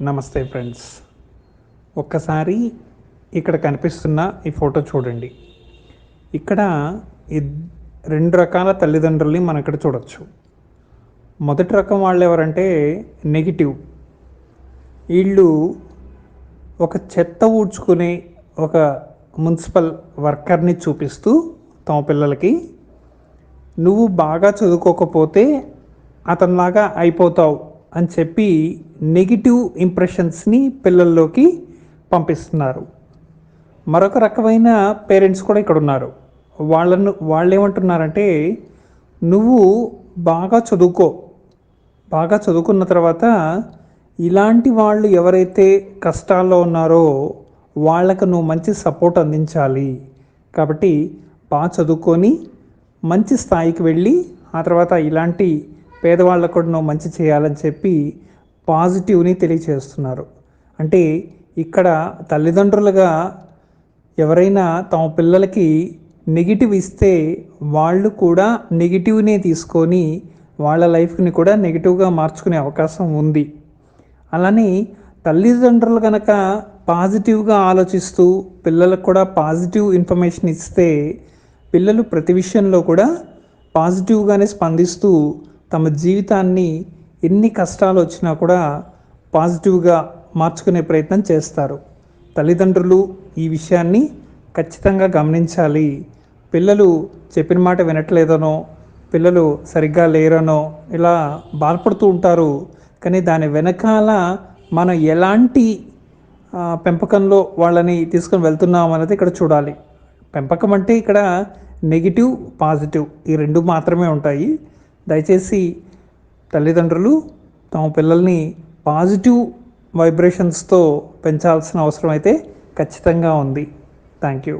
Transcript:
నమస్తే ఫ్రెండ్స్. ఒక్కసారి ఇక్కడ కనిపిస్తున్న ఈ ఫోటో చూడండి. ఇక్కడ రెండు రకాల తల్లిదండ్రుల్ని మనం ఇక్కడ చూడొచ్చు. మొదటి రకం వాళ్ళు ఎవరంటే నెగిటివ్. వీళ్ళు ఒక చెత్త ఊడ్చుకునే ఒక మున్సిపల్ వర్కర్ని చూపిస్తూ తమ పిల్లలకి, నువ్వు బాగా చదువుకోకపోతే అతనిలాగా అయిపోతావు అని చెప్పి నెగిటివ్ ఇంప్రెషన్స్ని పిల్లల్లోకి పంపిస్తున్నారు. మరొక రకమైన పేరెంట్స్ కూడా ఇక్కడ ఉన్నారు. వాళ్ళు ఏమంటున్నారంటే, నువ్వు బాగా చదువుకున్న తర్వాత ఇలాంటి వాళ్ళు ఎవరైతే కష్టాల్లో ఉన్నారో వాళ్ళకు నువ్వు మంచి సపోర్ట్ అందించాలి. కాబట్టి బాగా చదువుకొని మంచి స్థాయికి వెళ్ళి ఆ తర్వాత ఇలాంటి పేదవాళ్ళకు కూడా నువ్వు మంచి చేయాలని చెప్పి పాజిటివ్ని తెలియచేస్తున్నారు. అంటే ఇక్కడ తల్లిదండ్రులుగా ఎవరైనా తమ పిల్లలకి నెగిటివ్ ఇస్తే వాళ్ళు కూడా నెగిటివ్నే తీసుకొని వాళ్ళ లైఫ్ని కూడా నెగిటివ్గా మార్చుకునే అవకాశం ఉంది. అలానే తల్లిదండ్రులు కనుక పాజిటివ్గా ఆలోచిస్తూ పిల్లలకు కూడా పాజిటివ్ ఇన్ఫర్మేషన్ ఇస్తే పిల్లలు ప్రతి విషయంలో కూడా పాజిటివ్గానే స్పందిస్తూ తమ జీవితాన్ని ఎన్ని కష్టాలు వచ్చినా కూడా పాజిటివ్గా మార్చుకునే ప్రయత్నం చేస్తారు. తల్లిదండ్రులు ఈ విషయాన్ని ఖచ్చితంగా గమనించాలి. పిల్లలు చెప్పిన మాట వినట్లేదనో, పిల్లలు సరిగ్గా లేరనో ఇలా బాధపడుతూ ఉంటారు. కానీ దాని వెనకాల మనం ఎలాంటి పెంపకంలో వాళ్ళని తీసుకొని వెళ్తున్నాం అనేది ఇక్కడ చూడాలి. పెంపకం అంటే ఇక్కడ నెగిటివ్, పాజిటివ్ ఈ రెండు మాత్రమే ఉంటాయి. దయచేసి తల్లిదండ్రులు తమ పిల్లల్ని పాజిటివ్ వైబ్రేషన్స్తో పెంచాల్సిన అవసరం అయితే ఖచ్చితంగా ఉంది. Thank you.